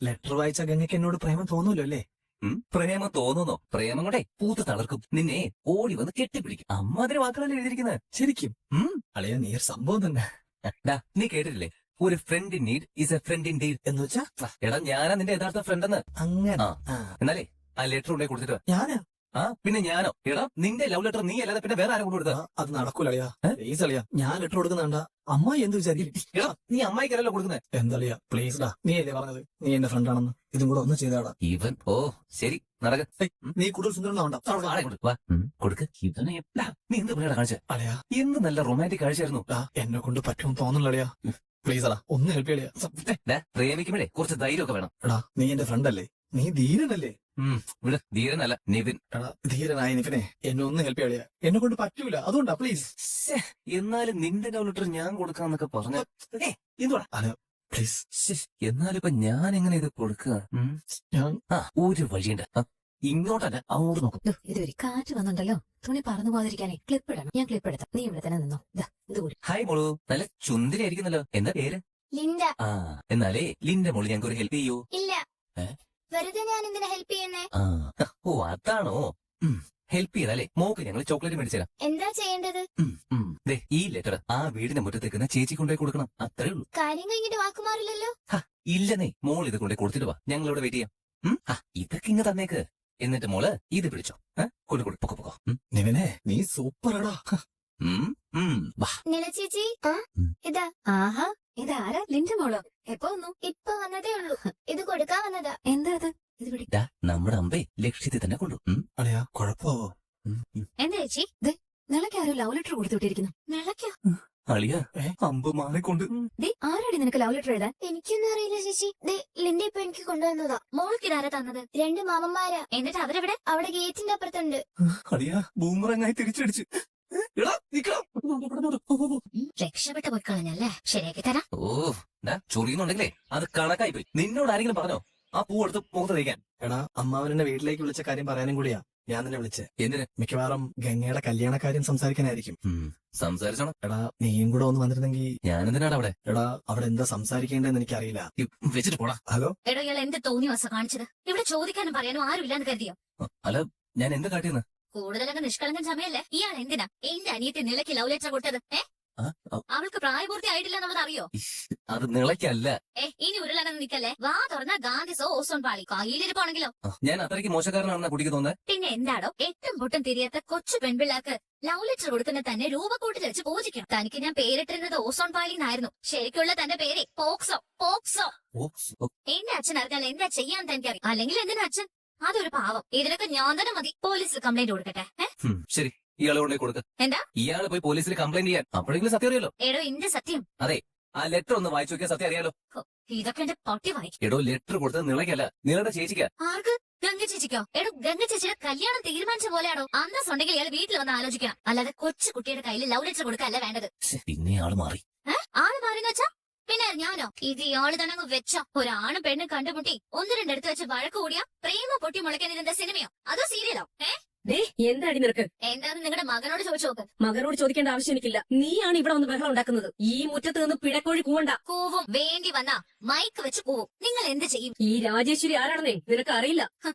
Letter വായിച്ച ഗംഗയ്ക്ക് എന്നോട് പ്രേമം തോന്നൂല്ലോ അല്ലേ? പ്രേമം തോന്നുന്നോ? പ്രേമം കൊണ്ടേ പൂത്ത് തളർക്കും, നിന്നെ ഓടി വന്ന് കെട്ടിപ്പിടിക്കും. അമ്മ അതിന് വാക്കുകളല്ലേ എഴുതിയിരിക്കുന്നത്. ശരിക്കും അളിയ നീ ഒരു സംഭവം തന്നെ. നീ കേട്ടിട്ടില്ലേ, ഒരു friend in need is a friend in deed എന്ന് വെച്ചാ? എടാ, ഞാനാ നിന്റെ യഥാർത്ഥ ഫ്രണ്ട് എന്ന്. അങ്ങനെ എന്നാലേ ആ ലെറ്റർ കൊണ്ടേ കൊടുത്തിട്ട് വാ. ഞാനാ? പിന്നെ ഞാനോ? എടാ, നിന്റെ ലവ് ലെറ്റർ നീ അല്ലാതെ പിന്നെ വേറെ ആരും കൊണ്ടു കൊടുത്ത? അത് നടക്കൂല അളിയാ. പ്ലീസ് അളിയാ, ഞാൻ ലെറ്റർ കൊടുക്കുന്നുണ്ട അമ്മായി എന്ത് വിചാരിക്കും? എടാ, നീ അമ്മായിക്കല്ലോ കൊടുക്കുന്നത്. എന്താളിയാ പ്ലീസ് ഡാ, നീ അല്ലേ പറഞ്ഞത് നീ എന്റെ ഫ്രണ്ടാണെന്ന്? ഇതും കൂടെ ഒന്ന് ചെയ്താടാ. ഇവൻ ശരി നടക്ക. നീ കൂടുതൽ സുന്ദരനാവണ്ട. കൊടുക്ക്. ഇവനെ നീ എന്ത് പിള്ളേടെ കാഴ്ച അളിയാ? എന്ത് നല്ല റൊമാൻറ്റിക് കാഴ്ചയായിരുന്നു. എന്നെ കൊണ്ട് പറ്റുമെന്ന് തോന്നുന്നില്ല അളിയാ. പ്ലീസ് അടാ, ഒന്ന് ഹെൽപ്പ് ചെയ്യളിയാ. പ്രേമിക്കുമ്പോഴേ കുറച്ച് ധൈര്യമൊക്കെ വേണം. എടാ, നീ എന്റെ ഫ്രണ്ട് അല്ലേ? നീ ധീരനല്ലേ? ഇവിടെ ധീരനല്ല, നിവിൻ. എടാ, ധീരനായ നിവിനെ എന്നെ ഒന്ന് ഹെൽപ്പ് ചെയ്യളിയാ. എന്നെ കൊണ്ട് പറ്റൂല, അതുകൊണ്ടാ പ്ലീസ്. എന്നാലും നിന്റെ ലവ് ലെറ്റർ ഞാൻ കൊടുക്കാന്നൊക്കെ പറഞ്ഞു. പ്ലീസ്. എന്നാലിപ്പോ ഞാൻ എങ്ങനെ ഇത് കൊടുക്കുക? ഒരു വഴിയുണ്ട്. ഇങ്ങോട്ടല്ല, അങ്ങോട്ട് നോക്കും. ഇതൊരു കാറ്റ് വന്നുണ്ടല്ലോ, തുണി പറന്നു പോകാതിരിക്കാനേ ക്ലിപ്പ് ഇടണം. ഞാൻ ക്ലിപ്പ് എടുത്താം, നീ ഇവിടെ തന്നെ നിന്നോ. ഹായ് മോളു, നല്ല ചുന്ദരിയായിരിക്കുന്നല്ലോ. എന്താ പേര്? ലിൻഡ. എന്നാലേ ലിന്റെ മോള് ഞങ്ങൾക്ക് ഒരു ഹെൽപ്പ് ചെയ്യൂ. ഇല്ല, വെറുതെ ഞാൻ എന്തിനാ ഹെൽപ്പ് ചെയ്യുന്നേ? അതാണോ? ഹെൽപ്പ് ചെയ്താലേ മോക്ക് ഞങ്ങൾ ചോക്ലേറ്റ് മേടിച്ചുതരാം. എന്താ ചെയ്യേണ്ടത്? ഈ ലെറ്റർ ആ വീടിന്റെ മുറ്റത്തേക്കുന്ന ചേച്ചി കൊണ്ടുപോയി കൊടുക്കണം, അത്രേ ഉള്ളൂ. കാര്യം കഴിഞ്ഞിട്ട് വാക്കുമാറില്ലല്ലോ. ഇല്ലെന്നേ, മോൾ ഇത് കൊണ്ടുപോയി കൊടുത്തിട്ട് വാ, ഞങ്ങൾ ഇവിടെ വെയിറ്റ് ചെയ്യാം. ഇതൊക്കെ ഇങ്ങ് തന്നേക്ക്. എന്നിട്ട് മോള് ഇത് പിടിച്ചോ. പൊക്കോ. നിവിനെ, നീ സൂപ്പറാടാ. നില ചേച്ചി, ഇതാ. ആഹാ, ഇതാരാ? ലിന്റെ മോളോ? എപ്പോ വന്നു? ഇപ്പൊ വന്നതേ ഉള്ളൂ. ഇത് കൊടുക്കാൻ വന്നതാ. എന്താ അത്? ഇത് പിടിക്കാ. നമ്മുടെ അമ്പേ ലക്ഷ്യത്തിൽ തന്നെ കൊണ്ടു. അളിയാ, കുഴപ്പമാവോ? എന്താ ചേച്ചി? നിളയ്ക്ക് ആരോ ലവ് ലെറ്റർ കൊടുത്തുവിട്ടിരിക്കുന്നു. നിളയ്ക്കോ? അളിയ, അമ്പ് മാറിക്കൊണ്ട്. ആരാടി നിനക്ക് ലവ് ലെറ്റർ എഴുതാൻ? എനിക്കൊന്നും അറിയില്ല ചേച്ചി. ലിൻഡ ഇപ്പൊ എനിക്ക് കൊണ്ടുവന്നതാ. മോൾക്ക് ഇതാരാ തന്നത്? 2 മാമന്മാരാ. എന്നിട്ട് അവരെവിടെ? അവിടെ ഗേറ്റിന്റെ അപ്പുറത്തുണ്ട്. അളിയ, ബൂമറങ്ങായി തിരിച്ചടിച്ച്. രക്ഷപ്പെട്ട പോയി കളഞ്ഞല്ലേ? ശരിയാക്കി തരാം. ചൊറിയുന്നുണ്ടെങ്കിലേ അത് കണക്കായി പോയി. നിന്നോട് ആരെങ്കിലും പറഞ്ഞോ ആ പൂ എടുത്ത് മുഖത്ത് തേക്കാൻ? എടാ, അമ്മാവൻ എന്നെ വീട്ടിലേക്ക് വിളിച്ച കാര്യം പറയാനും കൂടിയാ ഞാൻ നിന്നെ വിളിച്ചേ. എന്തിന്? മിക്കവാറും ഗംഗയുടെ കല്യാണക്കാര്യം സംസാരിക്കാനായിരിക്കും. സംസാരിച്ചോണം. എടാ, നീയും കൂടെ ഒന്ന് വന്നിരുന്നെങ്കിൽ. ഞാനെന്തിനാണ് അവിടെ? എടാ, അവിടെ എന്താ സംസാരിക്കേണ്ടെന്ന് എനിക്കറിയില്ല. വെച്ചിട്ട് പോടാ. ഹലോ എടോ, ഇയാൾ എന്ത് തോന്നിയ കാണിച്ചത്? ഇവിടെ ചോദിക്കാനും പറയാനും ആരും ഇല്ലാന്ന് കരുതിയോ? അല്ല, ഞാൻ എന്താ കാട്ടിയെന്ന്? കൂടുതലൊക്കെ നിഷ്കളങ്കൻ സമയല്ലേ? ഇയാൾ എന്തിനാ എന്റെ അനിയത്തെ നിലയ്ക്ക് ലവ് ലെറ്റർ കൊടുത്തത്? അവൾക്ക് പ്രായപൂർത്തി ആയിട്ടില്ല എന്നുള്ളത് അറിയോ? അത് നിളയ്ക്കല്ല. ഇനി ഉരുളനെന്ന് നിക്കല്ലേ. വാ തുറന്ന ഗാന്ധിസോ ഓസോൺ പാളി കയ്യിലിരിപ്പാണെങ്കിലോ? ഞാൻ അത്രയ്ക്ക് മോശക്കാരനാണെന്നാ കുട്ടിക്ക് തോന്നുന്നത്. പിന്നെ എന്താടോ, എട്ടും പൊട്ടും തിരിയാത്ത കൊച്ചു പെൺപിള്ളാർക്ക് ലവ് ലെറ്റർ കൊടുക്കുന്ന തന്നെ രൂപക്കൂട്ടിൽ വെച്ച് പൂജിക്കണം. തനിക്ക് ഞാൻ പേരിട്ടിരുന്നത് ഓസോൺ പാളി എന്നായിരുന്നു. ശരിക്കുള്ള തന്റെ പേര് പോക്സോ. പോക്സോ. എന്റെ അച്ഛൻ അറിഞ്ഞാൽ എന്താ ചെയ്യാൻ തനിക്കറിയാം. അല്ലെങ്കിൽ എന്തിനാ അച്ഛൻ? അതൊരു പാവം. ഇതിനൊക്കെ ഞാൻ തന്നെ മതി. പോലീസിൽ കംപ്ലൈന്റ് കൊടുക്കട്ടെ? ശരി, ഇയാളെ കൊണ്ടേ കൊടുക്ക. എന്താ? ഇയാള് പോയി പോലീസിൽ കംപ്ലൈന്റ് ചെയ്യാൻ. അപ്പോഴെങ്കിലും സത്യം അറിയാലോ. എടോ, ഇന്റെ സത്യം. അതെ, ആ ലെറ്റർ ഒന്ന് വായിച്ചു നോക്കിയാൽ സത്യം അറിയാലോ. ഇതൊക്കെ എന്റെ പട്ടി വായിക്കും. എടോ, ലെറ്റർ കൊടുത്തത് നിളയ്ക്കല്ല, നിങ്ങളുടെ ചേച്ചിക്കാ. ആർക്ക്? ഗംഗ ചേച്ചിക്കോ? എടോ, ഗംഗ ചേച്ചിയുടെ കല്യാണം തീരുമാനിച്ച പോലെയാണോ? അന്തസ് ഉണ്ടെങ്കിൽ ഇയാൾ വീട്ടിൽ വന്ന് ആലോചിക്കണം. അല്ലാതെ കൊച്ചു കുട്ടിയുടെ കയ്യിൽ ലവ് ലെറ്റർ കൊടുക്കല്ല വേണ്ടത്. പിന്നെ ആള് മാറി. ആള് മാറിന്ന് വെച്ചാ? പിന്നെ ഞാനോ? ഇത് ഇയാള് തന്നെ വെച്ചോ. ഒരാണും പെണ്ണും കണ്ടുമുട്ടി 1-2 എടുത്ത് വെച്ച് വഴക്ക് കൂടിയാ പ്രേമ പൊട്ടി മുളയ്ക്കാൻ ഇതെന്താ സിനിമയോ അതോ സീരിയലോ? എന്താടി നിനക്ക്? എന്താന്ന് നിങ്ങളുടെ മകനോട് ചോദിച്ചു നോക്ക്. മകനോട് ചോദിക്കേണ്ട ആവശ്യം എനിക്കില്ല. നീയാണ് ഇവിടെ വന്ന് ബഹളം ഉണ്ടാക്കുന്നത്. ഈ മുറ്റത്ത് നിന്ന് പിടക്കോഴി കൂവണ്ട. കൂവും. വേണ്ടി വന്നാ മൈക്ക് വെച്ച് കൂവും. നിങ്ങൾ എന്ത് ചെയ്യും? ഈ രാജേശ്വരി ആരാണെന്നേ നിനക്ക് അറിയില്ല.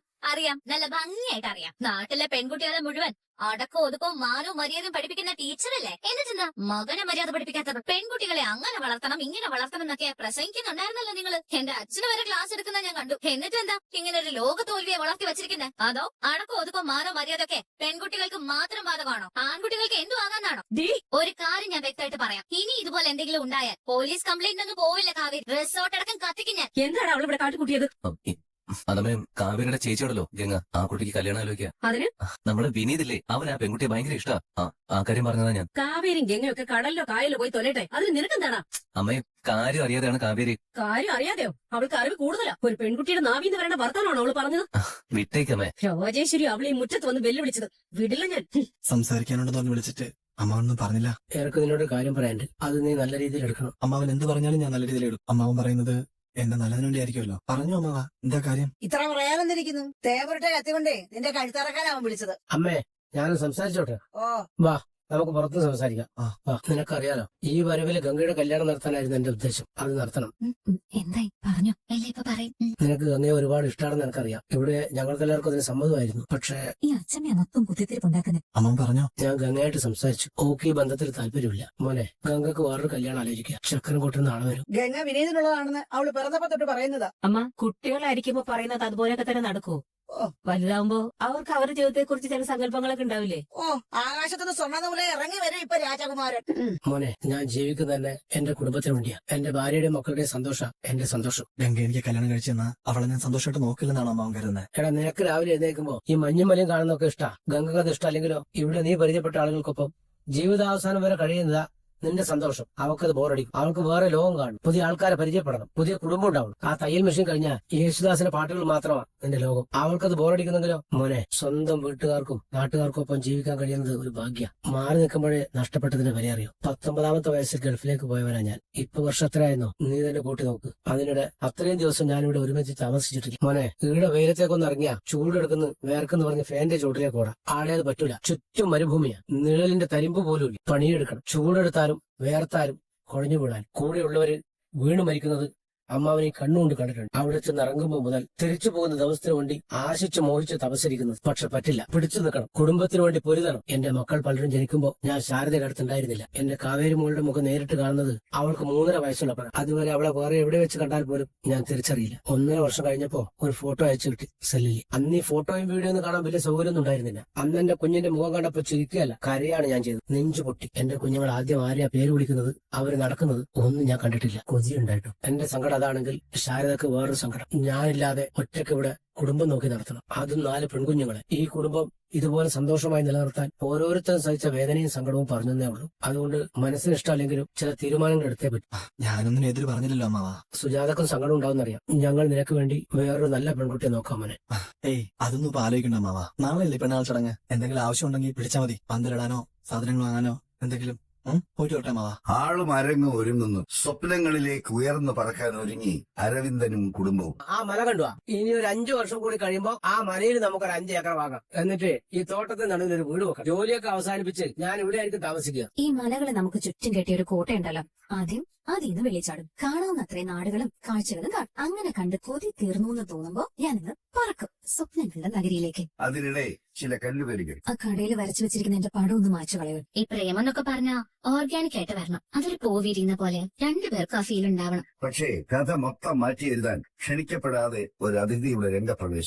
അറിയാം, നല്ല ഭംഗിയായിട്ട് അറിയാം. നാട്ടിലെ പെൺകുട്ടികളെ മുഴുവൻ അടക്കോ ഒതുക്കോ മാനോ മര്യാദയും പഠിപ്പിക്കുന്ന ടീച്ചറല്ലേ? എന്നിട്ടെന്താ മകനെ മര്യാദ പഠിപ്പിക്കാത്തത്? പെൺകുട്ടികളെ അങ്ങനെ വളർത്തണം ഇങ്ങനെ വളർത്തണം എന്നൊക്കെ പ്രസംഗിക്കുന്നുണ്ടായിരുന്നല്ലോ നിങ്ങള്. എന്റെ അച്ഛന് വരെ ക്ലാസ് എടുക്കുന്ന ഞാൻ കണ്ടു. എന്നിട്ടെന്താ ഇങ്ങനെ ഒരു ലോക തോൽവിയെ വളർത്തി വെച്ചിരിക്കുന്നത്? അതോ അടക്കോ ഒതുക്കോ മാനോ മര്യാദയൊക്കെ പെൺകുട്ടികൾക്ക് മാത്രം ബാധകമാണോ? ആൺകുട്ടികൾക്ക് എന്തു വാങ്ങാന്നാണോ? ഒരു കാര്യം ഞാൻ വ്യക്തമായിട്ട് പറയാം. ഇനി ഇതുപോലെ എന്തെങ്കിലും ഉണ്ടായാൽ പോലീസ് കംപ്ലൈന്റ് ഒന്നും പോവില്ല കാവേരി. റിസോർട്ട് അടക്കം കത്തിക്കും ഞാൻ. എന്താണ് അവൾ ഇവിടെ കാട്ടിക്കൂട്ടിയത്? അതമ്മേ, കാവേരിയുടെ ചേച്ചിയോടല്ലോ ഗംഗ ആ കുട്ടിക്ക് കല്യാണം ആലോചിക്കുക. അതിന് നമ്മുടെ വിനീതില്ലേ, അവൻ ആ പെൺകുട്ടിയെ ഭയങ്കര ഇഷ്ടാ. ആ കാര്യം പറഞ്ഞതാ ഞാൻ. കാവേരും ഗംഗയൊക്കെ കടലിലോ കായലിലോ പോയി തൊലട്ടെ. അതിന് നിനക്കെന്താണാ? അമ്മയെ, കാര്യം അറിയാതെയാണ് കാവേരി. കാര്യം അറിയാതെയോ? അവൾക്ക് അറിവ് കൂടുതലാ. ഒരു പെൺകുട്ടിയുടെ നാവീന്ന് വരേണ്ട വർത്താനാണോ അവള് പറഞ്ഞത്? വിട്ടേക്കമ്മേ. രാജേശ്വരി അവളെ ഈ മുറ്റത്ത് വന്ന് വെല്ലുവിളിച്ചത് വിടില്ല ഞാൻ. സംസാരിക്കാനുണ്ടെന്ന് പറഞ്ഞ് വിളിച്ചിട്ട് അമ്മാവനൊന്നും പറഞ്ഞില്ല. എനിക്ക് നിന്നോട് കാര്യം പറയാനുണ്ട്. അത് നീ നല്ല രീതിയിൽ എടുക്കണം. അമ്മാവൻ എന്ത് പറഞ്ഞാലും ഞാൻ നല്ല രീതിയിൽ എടുക്കും. അമ്മാവൻ പറയുന്നത് എന്റെ നല്ലതിനു വേണ്ടി ആയിരിക്കുമല്ലോ. പറഞ്ഞു അമ്മാവ, എന്താ കാര്യം? ഇത്ര പറയാനെന്തിരിക്കുന്നു? തേവരുടെ കത്തി കൊണ്ടേ നിന്റെ കഴുത്തറക്കാനാവും വിളിച്ചത്. അമ്മേ, ഞാനും സംസാരിച്ചോട്ടെ? ഓ വാ, നമുക്ക് പുറത്ത് സംസാരിക്കാം. ആ. നിനക്കറിയാലോ, ഈ വരവില് ഗംഗയുടെ കല്യാണം നടത്താനായിരുന്നു എന്റെ ഉദ്ദേശം. അത് നടത്തണം. എന്തായി പറഞ്ഞു അല്ലേ ഇപ്പൊ പറയും. നിനക്ക് ഗംഗയെ ഒരുപാട് ഇഷ്ടമാണെന്ന് എനിക്കറിയാം. ഇവിടെ ഞങ്ങൾക്കെല്ലാവർക്കും അതിന് സമ്മതമായിരുന്നു. പക്ഷേ ഈ അച്ഛമ്മ മൊത്തം കുത്തിത്തിരിപ്പുണ്ടാക്കുന്നത്. അമ്മ പറഞ്ഞോ? ഞാൻ ഗംഗയായിട്ട് സംസാരിച്ചു. ഓക്ക് ഈ ബന്ധത്തിൽ താല്പര്യമില്ല. മോനെ, ഗംഗക്ക് വേറൊരു കല്യാണം ആലോചിക്കുക. ചക്കരം കൂട്ടിന് നാളെ വരും. ഗംഗ വിനീതനുള്ളതാണെന്ന് അവള് പിറന്നപ്പോ തൊട്ട് പറയുന്നതാ. അമ്മ, കുട്ടികളായിരിക്കുമ്പോ പറയുന്നത് അതുപോലെയൊക്കെ തന്നെ നടക്കൂ. ഓ. വലുതാവുമ്പോ അവർക്ക് അവരുടെ ജീവിതത്തെ കുറിച്ച് ചില സങ്കല്പങ്ങളൊക്കെ ഉണ്ടാവില്ലേ? ഓ, ആകാശത്തുനിന്ന് സ്വർണ്ണ പോലെ ഇറങ്ങി വരും ഇപ്പൊ രാജകുമാരൻ. മോനെ, ഞാൻ ജീവിക്കുന്ന തന്നെ എന്റെ കുടുംബത്തിന് വേണ്ടിയാ. എന്റെ ഭാര്യയുടെയും മക്കളുടെയും സന്തോഷം എന്റെ സന്തോഷം. ഗംഗ എനിക്ക് കല്യാണം കഴിച്ചെന്നാ അവളെ ഞാൻ സന്തോഷമായിട്ട് നോക്കില്ലെന്നാണ് അമ്മാവൻ കരുതുന്നത്. എടാ, നിനക്ക് രാവിലെ എഴുന്നേൽക്കുമ്പോ ഈ മഞ്ഞും മലയും കാണുന്നൊക്കെ ഇഷ്ടാ. ഗംഗക്ക് അത് ഇഷ്ടമല്ലെങ്കിലോ ഇവിടെ നീ പരിചയപ്പെട്ട ആളുകൾക്കൊപ്പം ജീവിതാവസാനം വരെ കഴിയുന്നതാ നിന്റെ സന്തോഷം. അവൾക്കത് ബോറടിക്കും. അവൾക്ക് വേറെ ലോകം കാണും. പുതിയ ആൾക്കാരെ പരിചയപ്പെടണം. പുതിയ കുടുംബം ഉണ്ടാവണം. ആ തയ്യൽ മെഷീൻ കഴിഞ്ഞാൽ യേശുദാസിന്റെ പാട്ടുകൾ മാത്രമാണ് നിന്റെ ലോകം. അവൾക്കത് ബോറടിക്കുന്നെങ്കിലോ മോനെ, സ്വന്തം വീട്ടുകാർക്കും നാട്ടുകാർക്കും ഒപ്പം ജീവിക്കാൻ കഴിയുന്നത് ഒരു ഭാഗ്യ. മാറി നിൽക്കുമ്പോഴേ നഷ്ടപ്പെട്ടതിന്റെ വില അറിയോ. 19ാമത്തെ വയസ്സിൽ ഗൾഫിലേക്ക് പോയവനാ ഞാൻ. ഇപ്പൊ വർഷത്തിലായിരുന്നോ നീ തന്നെ കൂട്ടി നോക്ക്. അതിനിടെ അത്രയും ദിവസം ഞാനിവിടെ ഒരുമിച്ച് താമസിച്ചിട്ടില്ല. മോനെ, ഇവിടെ വെയിലത്തേക്കൊന്ന് ഇറങ്ങിയാ ചൂടെടുക്കുന്ന വേർക്കെന്ന് പറഞ്ഞ് ഫാന്റെ ചൂട്ടിലേക്ക് ഓടാം. ആടെ അത് പറ്റൂല. ചുറ്റും മരുഭൂമിയാ. നിഴലിന്റെ തരിമ്പ് പോലും ഇല്ല. പണിയെടുക്കണം. ചൂടെടുത്താലും വേർത്താലും കുഴഞ്ഞു വീണാൽ കൂടെയുള്ളവര് വീണു മരിക്കുന്നത് അമ്മാവനെ കണ്ണുകൊണ്ട് കണ്ടിട്ടുണ്ട്. അവിടെ ചെന്ന് ഇറങ്ങുമ്പോൾ മുതൽ തിരിച്ചു പോകുന്ന ദിവസത്തിന് വേണ്ടി ആശിച്ച് മോഹിച്ച് തപസരിക്കുന്നത്. പക്ഷെ പറ്റില്ല. പിടിച്ചു നിൽക്കണം. കുടുംബത്തിന് വേണ്ടി പൊരുതണം. എന്റെ മക്കൾ പലരും ജനിക്കുമ്പോൾ ഞാൻ ശാരദയുടെ അടുത്തുണ്ടായിരുന്നില്ല. എന്റെ കാവേരി മോളുടെ മുഖം നേരിട്ട് കാണുന്നത് അവൾക്ക് 3.5 വയസ്സുള്ളപ്പോഴാണ്. അതുവരെ അവളെ വേറെ എവിടെ വെച്ച് കണ്ടാൽ പോലും ഞാൻ തിരിച്ചറിയില്ല. 1.5 വർഷം കഴിഞ്ഞപ്പോ ഒരു ഫോട്ടോ അയച്ചു കിട്ടി സെല്ലിൽ. അന്ന് ഈ ഫോട്ടോയും വീഡിയോ ഒന്നും കാണാൻ വലിയ സൗകര്യമൊന്നും ഉണ്ടായിരുന്നില്ല. അന്ന് എന്റെ കുഞ്ഞിന്റെ മുഖം കണ്ടപ്പോ ചിരിക്കുകയല്ല, കരയാണ് ഞാൻ ചെയ്തത്. നെഞ്ചു പൊട്ടി. എന്റെ കുഞ്ഞുങ്ങൾ ആദ്യം ആരെയാ പേര് വിളിക്കുന്നത്, അവര് നടക്കുന്നത് ഒന്നും ഞാൻ കണ്ടിട്ടില്ല. കൊതിയുണ്ടായിട്ടു. എന്റെ സങ്കടം അതാണെങ്കിൽ ശാരദക്ക് വേറൊരു സങ്കടം. ഞാനില്ലാതെ ഒറ്റയ്ക്ക് ഇവിടെ കുടുംബം നോക്കി നടത്തണം. അതും 4 പെൺകുഞ്ഞുങ്ങളെ. ഈ കുടുംബം ഇതുപോലെ സന്തോഷമായി നിലനിർത്താൻ ഓരോരുത്തരും സഹിച്ച വേദനയും സങ്കടവും പറഞ്ഞതേ ഉള്ളൂ. അതുകൊണ്ട് മനസ്സിന് ഇഷ്ടമല്ലെങ്കിലും ചില തീരുമാനങ്ങൾ എടുത്തേ പറ്റും. ഞാനൊന്നും എതിര് പറഞ്ഞില്ലല്ലോ അമ്മാവ. സുജാതക്കും സങ്കടം ഉണ്ടാവുന്നറിയാം. ഞങ്ങൾ നിനക്ക് വേണ്ടി വേറൊരു നല്ല പെൺകുട്ടിയെ നോക്കാം മോനെ. ഏയ്, അതൊന്നും ഇപ്പൊ ആലോചിക്കണ്ട അമ്മാവ. നാളെയല്ലേ പെണ്ണാൾ ചടങ്ങ്. എന്തെങ്കിലും ആവശ്യം ഉണ്ടെങ്കിൽ വിളിച്ചാൽ മതി. പന്തലിടാനോ സാധനങ്ങൾ വാങ്ങാനോ എന്തെങ്കിലും. പോയിട്ട് വരട്ടെ അമ്മാവ. ആളും അരങ്ങും ഒരുങ്ങുന്നു. സ്വപ്നങ്ങളിലേക്ക് ഉയർന്നു പറക്കാൻ ഒരുങ്ങി അരവിന്ദനും കുടുംബവും. ആ മല കണ്ടുവാ. ഇനി ഒരു 5 വർഷം കൂടി കഴിയുമ്പോ ആ മലയിൽ നമുക്കൊരു 5 ഏക്കർ വാങ്ങാം. എന്നിട്ട് ഈ തോട്ടത്തിൽ നടുവിൽ ഒരു വീട് വെക്കാം. ജോലിയൊക്കെ അവസാനിപ്പിച്ച് ഞാൻ ഇവിടെ ആയിരിക്കും താമസിക്കുക. ഈ മലകളെ നമുക്ക് ചുറ്റും കെട്ടിയ ഒരു കോട്ടയുണ്ടല്ലോ, ആദ്യം അതിന്ന് വെളിച്ചാടും. കാണാവുന്ന അത്രയും നാടുകളും കാഴ്ചകളും കാണും. അങ്ങനെ കണ്ട് കൊതി തീർന്നു എന്ന് തോന്നുമ്പോ ഞാനിന്ന് പറക്കും സ്വപ്നങ്ങളുടെ നഗരിയിലേക്ക്. അതിനിടെ ചില കല്ലുപേരുകൾ. ആ കടയിൽ വരച്ചു വെച്ചിരിക്കുന്ന എന്റെ പടം ഒന്ന് മാച്ചു കളയോ. ഈ പ്രേമം എന്നൊക്കെ പറഞ്ഞ ഓർഗാനിക് ആയിട്ട് വരണം. അതൊരു പൂവിരിയുന്ന പോലെ 2 പേർക്കും ആ ഫീൽ ഉണ്ടാവണം. പക്ഷേ കഥ മൊത്തം മാറ്റി എഴുതാൻ ക്ഷണിക്കപ്പെടാതെ ഒരു അതിഥിയുടെ രംഗപ്രവേശം.